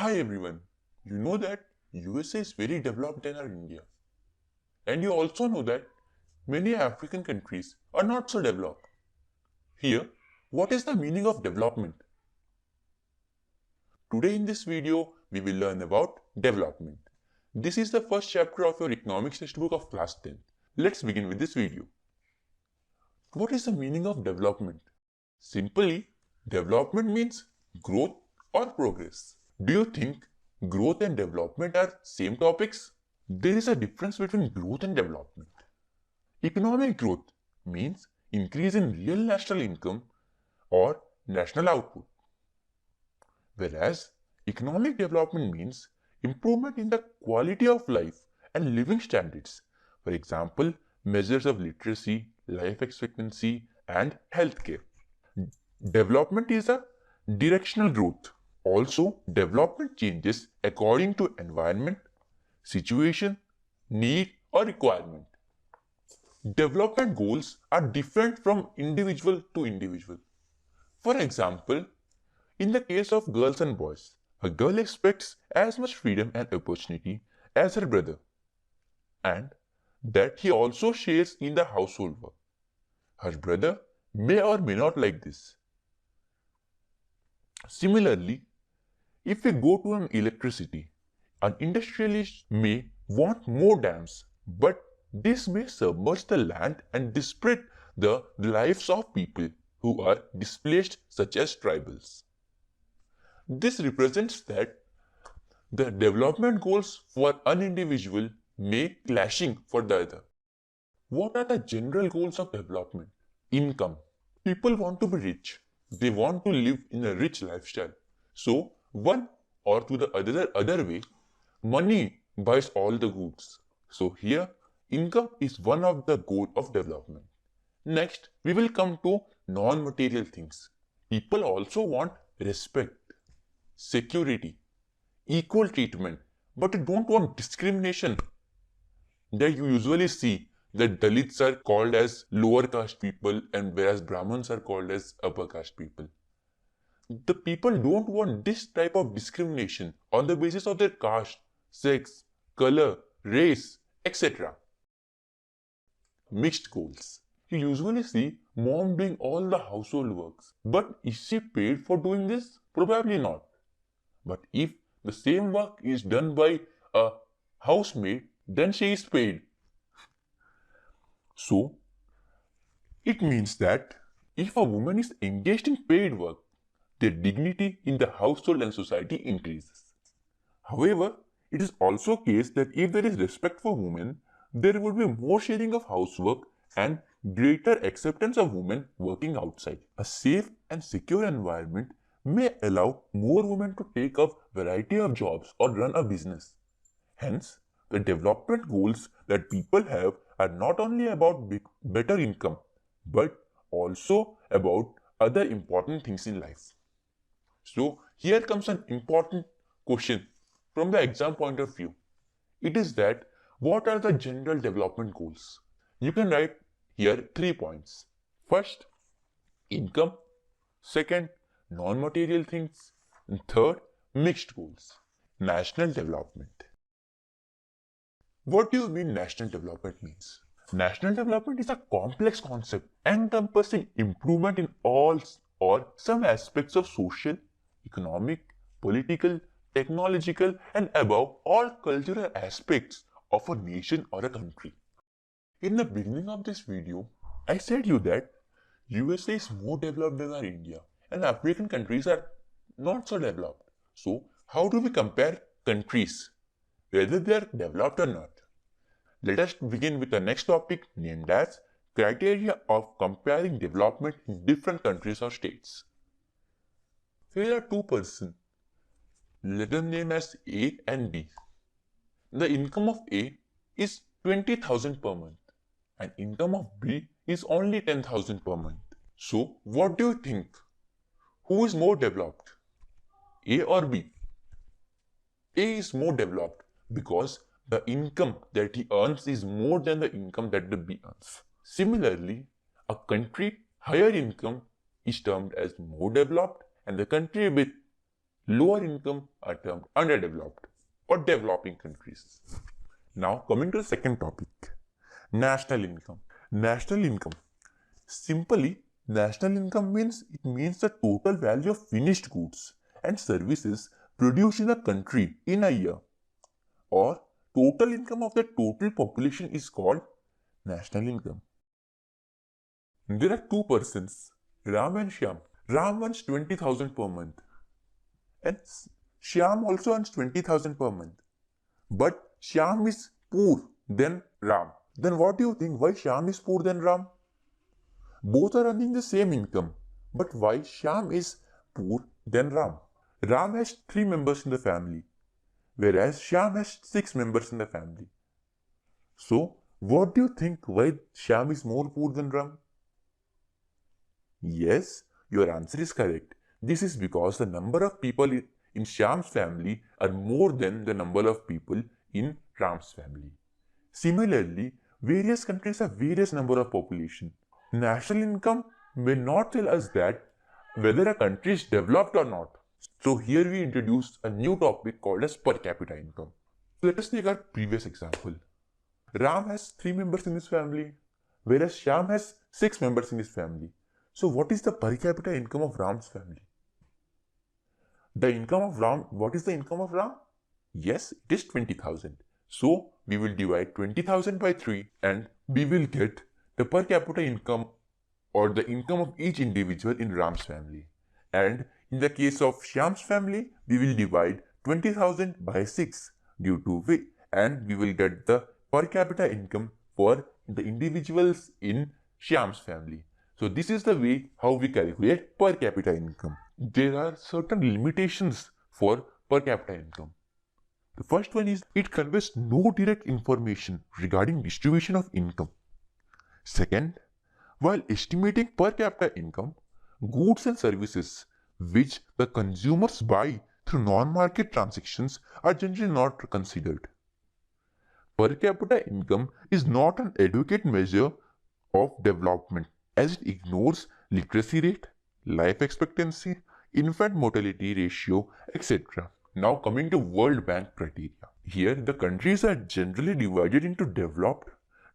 Hi everyone, you know that USA is very developed than our India. And you also know that many African countries are not so developed. Here, what is the meaning of development? Today in this video, we will learn about development. This is the first chapter of your economics textbook of class 10. Let's begin with this video. What is the meaning of development? Simply, development means growth or progress. Do you think growth and development are same topics? There is a difference between growth and development. Economic growth means increase in real national income or national output, whereas economic development means improvement in the quality of life and living standards. For example, measures of literacy, life expectancy, and healthcare. Development is a directional growth. Also, development changes according to environment, situation, need, or requirement. Development goals are different from individual to individual. For example, in the case of girls and boys, a girl expects as much freedom and opportunity as her brother, and that he also shares in the household work. Her brother may or may not like this. Similarly, if we go to an electricity, an industrialist may want more dams, but this may submerge the land and disrupt the lives of people who are displaced, such as tribals. This represents that the development goals for an individual may clashing for the other. What are the general goals of development? Income. People want to be rich. They want to live in a rich lifestyle. So, one or to the other way, money buys all the goods. So here, income is one of the goals of development. Next, we will come to non-material things. People also want respect, security, equal treatment, but they don't want discrimination. That you usually see that Dalits are called as lower caste people and whereas Brahmins are called as upper caste people. The people don't want this type of discrimination on the basis of their caste, sex, color, race, etc. Mixed goals. You usually see mom doing all the household works. But is she paid for doing this? Probably not. But if the same work is done by a housemaid, then she is paid. So, it means that if a woman is engaged in paid work, their dignity in the household and society increases. However, it is also the case that if there is respect for women, there would be more sharing of housework and greater acceptance of women working outside. A safe and secure environment may allow more women to take up a variety of jobs or run a business. Hence, the development goals that people have are not only about better income, but also about other important things in life. So, here comes an important question from the exam point of view. It is that, what are the general development goals? You can write here 3 points. First, income. Second, non-material things. And third, mixed goals. National development. What do you mean national development means? National development is a complex concept encompassing improvement in all or some aspects of social, economic, political, technological, and above all cultural aspects of a nation or a country. In the beginning of this video, I said you that USA is more developed than our India and African countries are not so developed. So, how do we compare countries, whether they are developed or not? Let us begin with the next topic named as criteria of comparing development in different countries or states. Here are two persons. Let them name as A and B. The income of A is 20,000 per month and income of B is only 10,000 per month. So, what do you think? Who is more developed? A or B? A is more developed because the income that he earns is more than the income that the B earns. Similarly, a country higher income is termed as more developed and the country with Lower income are termed underdeveloped or developing countries. Now coming to the second topic, national income. National income. Simply, national income means the total value of finished goods and services produced in a country in a year, or total income of the total population is called national income. There are two persons, Ram and Shyam. Ram earns 20,000 per month and Shyam also earns 20,000 per month. But Shyam is poor than Ram. Then what do you think? Why Shyam is poor than Ram? Both are earning the same income. But why Shyam is poor than Ram? Ram has 3 members in the family, whereas Shyam has 6 members in the family. So, what do you think why Shyam is more poor than Ram? Yes, your answer is correct. This is because the number of people in Shyam's family are more than the number of people in Ram's family. Similarly, various countries have various number of population. National income may not tell us that whether a country is developed or not. So here we introduce a new topic called as per capita income. Let us take our previous example. Ram has 3 members in his family, whereas Shyam has 6 members in his family. So what is the per capita income of Ram's family? The income of Ram, what is the income of Ram? Yes, it is 20,000. So we will divide 20,000 by 3 and we will get the per capita income or the income of each individual in Ram's family. And in the case of Shyam's family, we will divide 20,000 by 6 due to which, and we will get the per capita income for the individuals in Shyam's family. So this is the way how we calculate per capita income. There are certain limitations for per capita income. The first one is it conveys no direct information regarding distribution of income. Second, while estimating per capita income, goods and services which the consumers buy through non-market transactions are generally not considered. Per capita income is not an adequate measure of development as it ignores literacy rate, life expectancy, infant mortality ratio, etc. Now coming to World Bank criteria. Here the countries are generally divided into developed,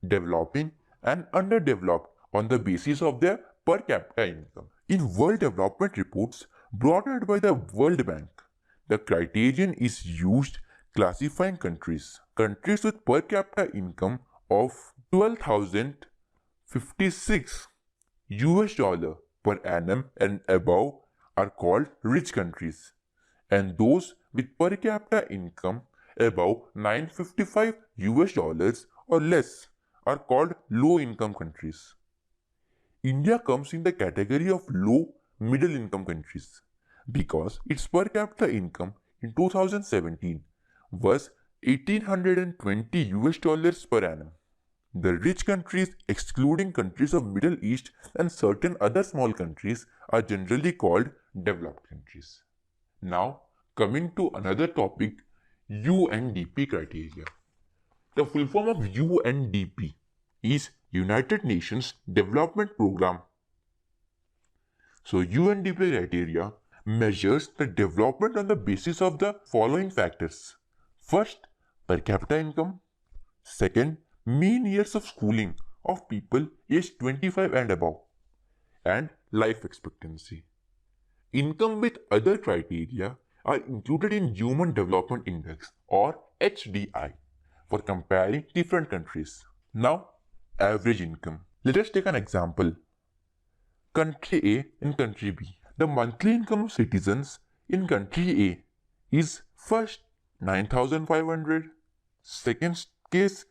developing and underdeveloped on the basis of their per capita income. In World Development Reports brought out by the World Bank, the criterion is used classifying countries. Countries with per capita income of 12,056 US dollar per annum and above are called rich countries, and those with per capita income above 955 US dollars or less are called low income countries. India comes in the category of low middle income countries because its per capita income in 2017 was 1820 US dollars per annum. The rich countries, excluding countries of Middle East and certain other small countries, are generally called developed countries. Now, coming to another topic, UNDP criteria. The full form of UNDP is United Nations Development Program. So, UNDP criteria measures the development on the basis of the following factors. First, per capita income. Second, mean years of schooling of people aged 25 and above, and life expectancy. Income with other criteria are included in Human Development Index or HDI for comparing different countries. Now, average income. Let us take an example. Country A and Country B. The monthly income of citizens in Country A is first 9,500, second case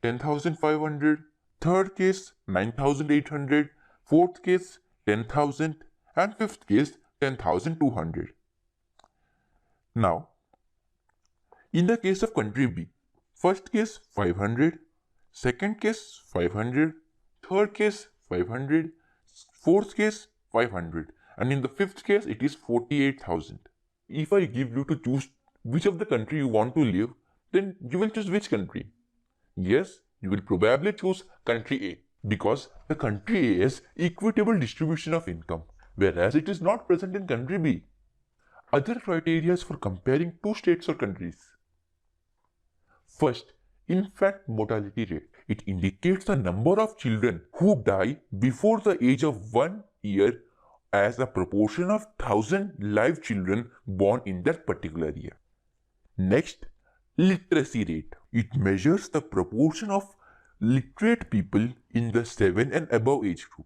10,500, third case 9,800, fourth case 10,000 and fifth case 10,200. Now, in the case of Country B, first case 500, second case 500, third case 500, fourth case 500 and in the fifth case it is 48,000. If I give you to choose which of the country you want to live, then you will choose which country? Yes, you will probably choose Country A because the Country A has equitable distribution of income, whereas it is not present in Country B. Other criteria for comparing two states or countries. First, infant mortality rate. It indicates the number of children who die before the age of 1 year as a proportion of 1,000 live children born in that particular year. Next, literacy rate. It measures the proportion of literate people in the 7 and above age group.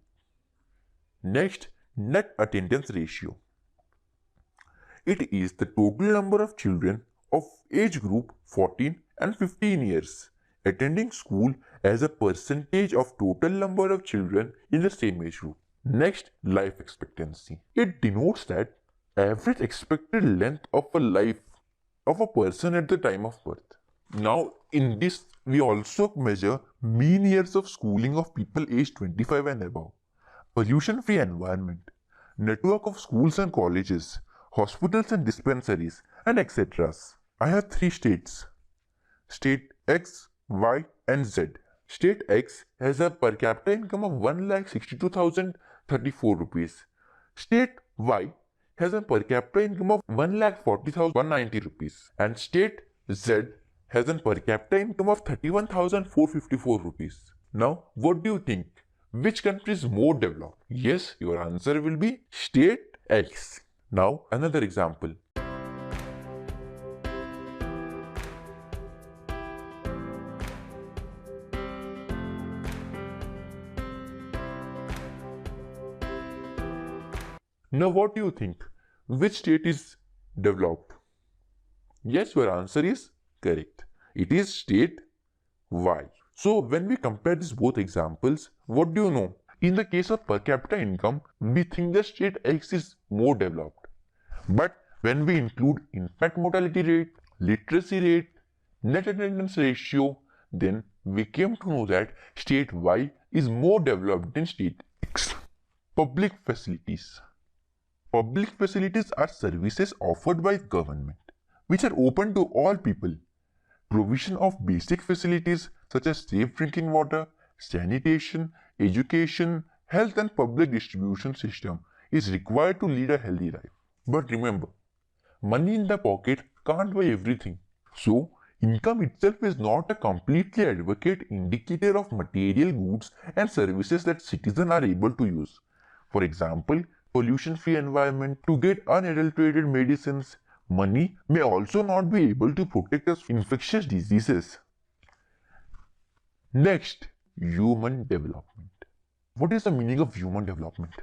Next, net attendance ratio. It is the total number of children of age group 14 and 15 years attending school as a percentage of total number of children in the same age group. Next, life expectancy. It denotes that average expected length of a life of a person at the time of birth. Now, in this, we also measure mean years of schooling of people aged 25 and above, pollution-free environment, network of schools and colleges, hospitals and dispensaries, and etc. I have 3 states, state X, Y, and Z. State X has a per capita income of 1,62,034 rupees. State Y has a per capita income of 1,40,190 rupees. And state Z has a per capita income of 31,454 rupees. Now, what do you think? Which country is more developed? Yes, your answer will be state X. Now, another example. Now, what do you think? Which state is developed? Yes, your answer is correct. It is state Y. So, when we compare these both examples, what do you know? In the case of per capita income, we think the state X is more developed. But when we include infant mortality rate, literacy rate, net attendance ratio, then we came to know that state Y is more developed than state X. Public facilities. Public facilities are services offered by government, which are open to all people. Provision of basic facilities such as safe drinking water, sanitation, education, health and public distribution system is required to lead a healthy life. But remember, money in the pocket can't buy everything. So, income itself is not a completely adequate indicator of material goods and services that citizens are able to use. For example, pollution-free environment, to get unadulterated medicines. Money may also not be able to protect us from infectious diseases. Next, human development. What is the meaning of human development?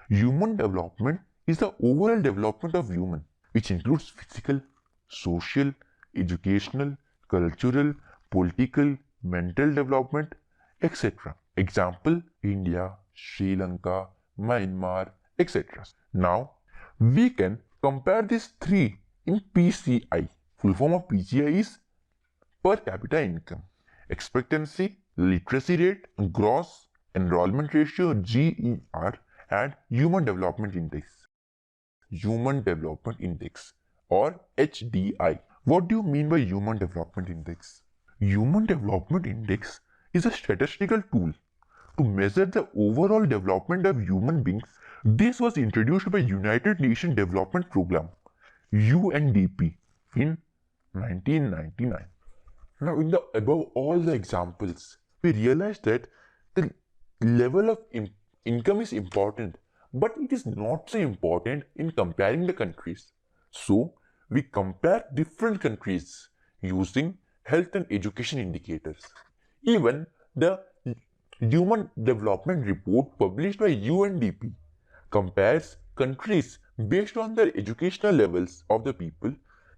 Human development is the overall development of human, which includes physical, social, educational, cultural, political, mental development, etc. Example, India, Sri Lanka, Myanmar, etc. Now, we can compare these 3 in PCI. Full form of PCI is per capita income, expectancy, literacy rate, gross enrollment ratio GER, and human development index. Human development index or HDI. What do you mean by human development index? Human development index is a statistical tool to measure the overall development of human beings. This was introduced by United Nations Development Program UNDP in 1999. Now, in the above all the examples, we realized that the level of income is important, but it is not so important in comparing the countries. So, we compare different countries using health and education indicators. Even the Human Development Report published by UNDP compares countries based on their educational levels of the people,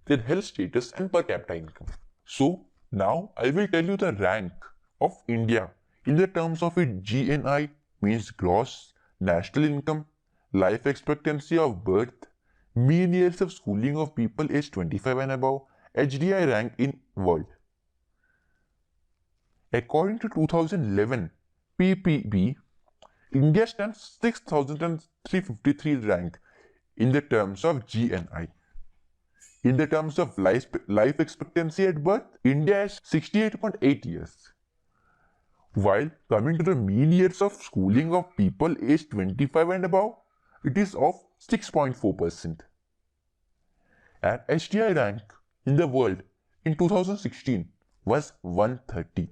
their health status and per capita income. So, now I will tell you the rank of India in the terms of its GNI, means gross national income, life expectancy of birth, mean years of schooling of people aged 25 and above, HDI rank in world. According to 2011 PPB, India stands 6,353 rank in the terms of GNI. In the terms of life expectancy at birth, India is 68.8 years. While coming to the mean years of schooling of people aged 25 and above, it is of 6.4%. And HDI rank in the world in 2016 was 130th.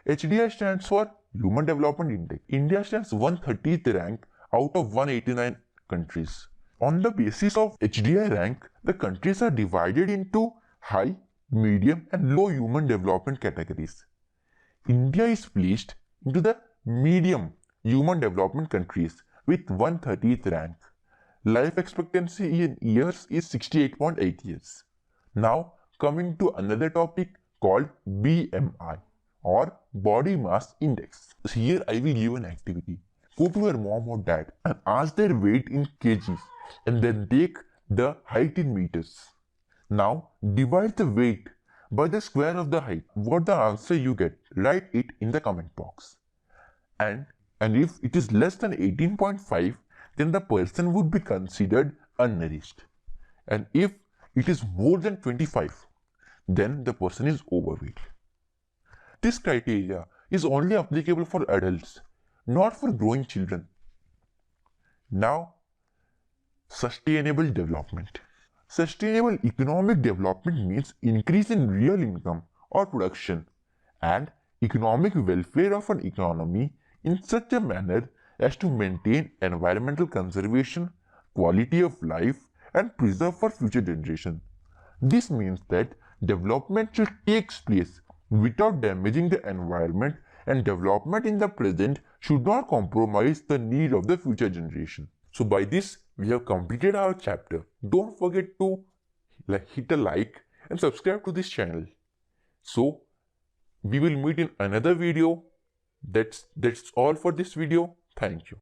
HDI stands for Human Development Index. India stands 130th rank out of 189 countries. On the basis of HDI rank, the countries are divided into high, medium and low human development categories. India is placed into the medium human development countries with 130th rank. Life expectancy in years is 68.8 years. Now coming to another topic called BMI or Body Mass Index. Here I will give an activity. Go to your mom or dad and ask their weight in kgs and then take the height in meters. Now divide the weight by the square of the height. What the answer you get, write it in the comment box. And if it is less than 18.5, then the person would be considered unnourished. And if it is more than 25, then the person is overweight. This criteria is only applicable for adults, not for growing children. Now, sustainable development. Sustainable economic development means increase in real income or production and economic welfare of an economy in such a manner as to maintain environmental conservation, quality of life and preserve for future generations. This means that development should take place without damaging the environment, and development in the present should not compromise the need of the future generation. So by this, we have completed our chapter. Don't forget to hit a like and subscribe to this channel. So we will meet in another video. That's all for this video. Thank you.